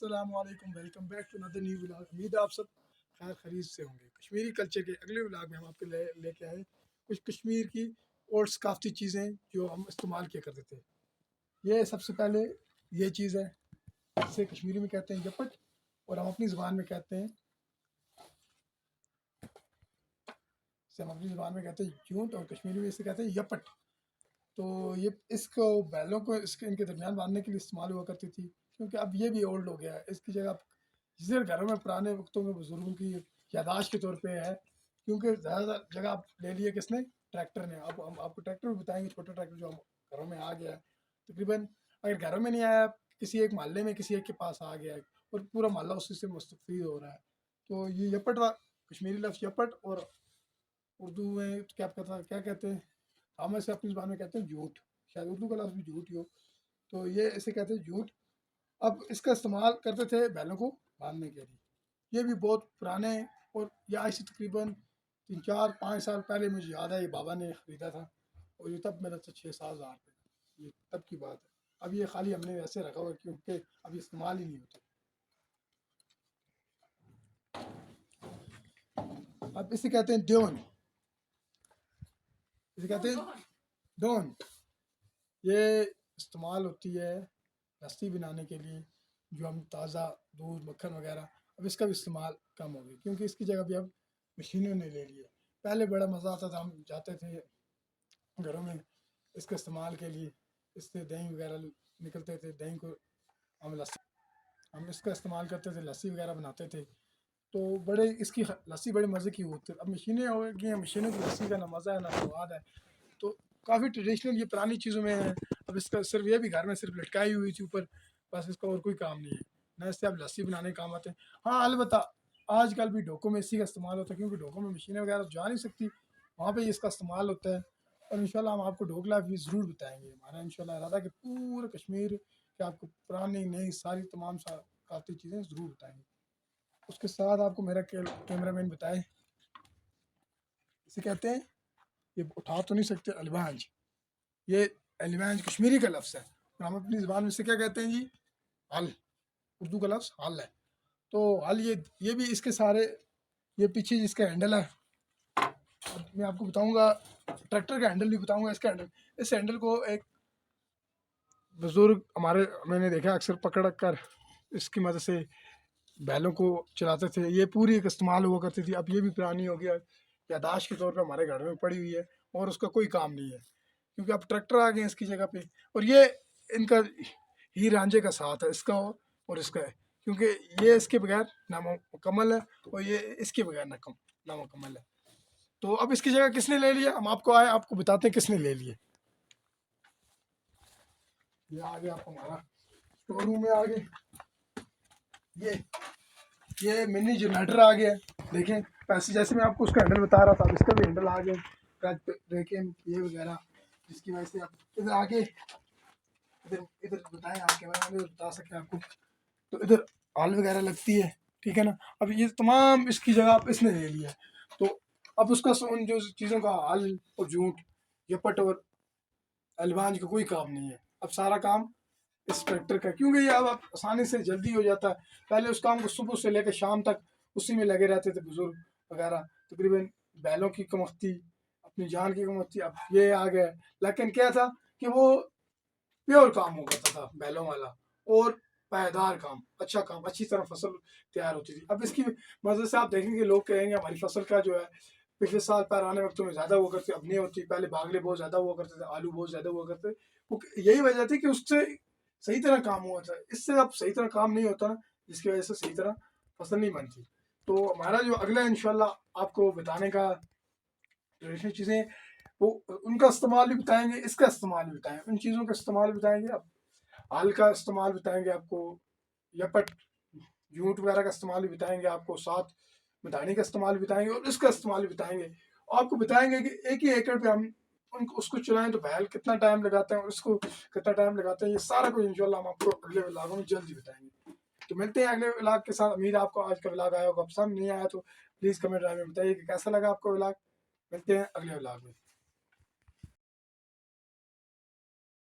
السلام علیکم، welcome back to another new vlog. امید ہے آپ سب خیر خرید سے ہوں گے. کشمیری کلچر کے اگلے ولاگ میں ہم آپ کے لے کے آئے کچھ کشمیر کی اور ثقافتی چیزیں جو ہم استعمال کیا کرتے تھے. یہ سب سے پہلے یہ چیز ہے، اسے کشمیری میں کہتے ہیں یپٹ، اور ہم اپنی زبان میں کہتے ہیں یونٹ، اور کشمیری میں اسے کہتے ہیں یپٹ. تو یہ اس کو بیلوں کو ان کے درمیان باندھنے کے لیے استعمال ہوا کرتی تھی، کیونکہ اب یہ بھی اولڈ ہو گیا ہے. اس کی جگہ جس گھروں میں پرانے وقتوں میں بزرگوں کی یاداشت کے طور پہ ہے، کیونکہ زیادہ جگہ آپ لے لیے کس نے، ٹریکٹر نے. اب ہم آپ کو ٹریکٹر بھی بتائیں گے، چھوٹا ٹریکٹر جو گھروں میں آ گیا ہے. تقریباً اگر گھروں میں نہیں آیا، کسی ایک محلے میں کسی ایک کے پاس آ گیا ہے اور پورا محلہ اسی سے مستفید ہو رہا ہے. تو یہ یپٹ کشمیری لفظ یپٹ، اور اردو میں کیا کہتے ہیں، ہم اسے اپنی زبان میں کہتے ہیں جھوٹ. شاید اردو کا لفظ بھی جھوٹ ہی ہو. تو یہ اسے کہتے ہیں جھوٹ. اب اس کا استعمال کرتے تھے بیلوں کو باندھنے کے لیے. یہ بھی بہت پرانے، اور یہ آج سے تقریباً 3-4-5 سال پہلے مجھے یاد ہے، یہ بابا نے خریدا تھا، اور یہ تب میرا 6-7 ہزار پہ. یہ تب کی بات ہے. اب یہ خالی ہم نے ایسے رکھا ہوا ہے کیونکہ اب یہ استعمال ہی نہیں ہوتے. اب اسے کہتے ہیں دیون. اسے کہتے ہیں دون. یہ استعمال ہوتی ہے لسی بنانے کے لیے، جو ہم تازہ دودھ مکھن وغیرہ. اب اس کا بھی استعمال کم ہو گیا، کیونکہ اس کی جگہ بھی اب مشینوں نے لے لی ہے. پہلے بڑا مزہ آتا تھا، ہم جاتے تھے گھروں میں اس کے استعمال کے لیے. اس سے دہی وغیرہ نکلتے تھے، دہی کو ہم اس کا استعمال کرتے تھے، لسی وغیرہ بناتے تھے. تو بڑے اس کی لسی بڑے مزے کی ہوتی ہے. اب مشینیں ہو گئی ہیں، مشینوں کی لسی کا نہ مزہ ہے نہ سواد ہے. تو کافی ٹریڈیشنل یہ پرانی چیزوں میں ہے. اب اس کا صرف یہ بھی گھر میں صرف لٹکائی ہوئی تھی اوپر، بس اس کا اور کوئی کام نہیں ہے، نہ اس سے اب لسی بنانے کے کام آتے ہیں. ہاں البتہ آج کل بھی ڈوکوں میں اسی کا استعمال ہوتا ہے، کیونکہ ڈوکوں میں مشینیں وغیرہ جا نہیں سکتی، وہاں پہ اس کا استعمال ہوتا ہے. اور انشاءاللہ ہم آپ کو ڈھوکلا بھی ضرور بتائیں گے. ہمارا انشاءاللہ ارادہ کہ پورے کشمیر کے آپ کو پرانی نئی ساری تمام ثقافتی چیزیں ضرور بتائیں گے. اس کے ساتھ آپ کو میرا کیمرہ مین بتائے، اسے کہتے ہیں، یہ اٹھا تو نہیں سکتے، الوانج. یہ الوانج کشمیری کا لفظ ہے، اور ہم اپنی زبان میں سے کیا کہتے ہیں جی، حل. اردو کا لفظ حل ہے. تو حل یہ بھی اس کے سارے، یہ پیچھے جس کا ہینڈل ہے، میں آپ کو بتاؤں گا ٹریکٹر کا ہینڈل بھی بتاؤں گا. اس کا ہینڈل، اس ہینڈل کو ایک بزرگ ہمارے، میں نے دیکھا اکثر پکڑ کر اس کی مدد سے بیلوں کو چلاتے تھے. یہ پوری ایک استعمال ہوا کرتی تھی. اب یہ بھی پرانی ہو گیا، یاداشت کے طور پہ ہمارے گھر میں پڑی ہوئی ہے، اور اس کا کوئی کام نہیں ہے، کیونکہ اب ٹریکٹر آ گئے ہیں اس کی جگہ پہ. اور یہ ان کا ہی رانجھے کا ساتھ ہے، اس کا اور اس کا ہے، کیونکہ یہ اس کے بغیر نامکمل ہے، اور یہ اس کے بغیر نامکمل ہے. تو اب اس کی جگہ کس نے لے لیا، ہم آپ کو بتاتے ہیں کس نے لے لیا. یہ آگے آپ کو ہمارا اسٹور روم میں آگے یہ منی جنریٹر آ گیا. دیکھیں پیسے، جیسے میں آپ کو اس کا ہینڈل بتا رہا تھا، اس کا بھی ہینڈل آ گیا. دیکھیں یہ وغیرہ، جس کی وجہ سے آپ ادھر آگے ادھر بتائیں، آپ کے بارے میں بتا سکتے ہیں آپ کو. تو ادھر آل وغیرہ لگتی ہے، ٹھیک ہے نا. اب یہ تمام اس کی جگہ اس نے لے لیا. تو اب اس کا ان جو چیزوں کا حل اور جھوٹ، یپٹ اور الوانج کا کوئی کام نہیں ہے. اب سارا کام اس ٹریکٹر کا، کیونکہ یہ اب آسانی سے جلدی ہو جاتا ہے. پہلے اس کام کو صبح سے لے کے شام تک اسی میں لگے رہتے تھے بزرگ وغیرہ. تقریباً بیلوں کی قیمت تھی، اپنی جان کی قیمت تھی. اب یہ آ گیا، لیکن کیا تھا کہ وہ پیور کام ہو کرتا تھا بیلوں والا، اور پائیدار کام، اچھا کام، اچھی طرح فصل تیار ہوتی تھی. اب اس کی وجہ سے آپ دیکھیں گے لوگ کہیں گے ہماری فصل کا جو ہے پچھلے سال پرانے وقتوں میں زیادہ ہوا کرتے، اب نہیں ہوتی. پہلے باغلے بہت زیادہ ہوا کرتے تھے، آلو بہت زیادہ ہوا کرتے. یہی وجہ تھی کہ اس سے صحیح طرح کام ہوا تھا. اس سے اب صحیح طرح کام نہیں ہوتا، جس کی وجہ سے صحیح طرح فصل نہیں بنتی. تو ہمارا جو اگلا انشاءاللہ آپ کو بتانے کا ٹریڈیشنل چیزیں، وہ ان کا استعمال بھی بتائیں گے، اس کا استعمال بھی بتائیں گے، ان چیزوں کا استعمال بتائیں گے. اب حال کا استعمال بتائیں گے آپ کو، یپٹ یونٹ وغیرہ کا استعمال بھی بتائیں گے آپ کو، ساتھ مدانی کا استعمال بتائیں گے، اور اس کا استعمال بھی بتائیں گے. آپ کو بتائیں گے کہ ایک ہی ایکڑ پہ ہم اس کو چلائیں تو بیل کتنا ٹائم لگاتے ہیں، اور اس کو کتنا ٹائم لگاتے ہیں. یہ سارا کچھ انشاءاللہ ہم آپ کو اگلے ولاگوں میں جلدی بتائیں گے. تو ملتے ہیں اگلے ولاگ کے ساتھ. امید آپ کو آج کا ولاگ آیا ہوگا. پسند نہیں آیا تو پلیز کمنٹ میں بتائیے کہ کیسا لگا آپ کو ولاگ. ملتے ہیں اگلے ولاگ میں.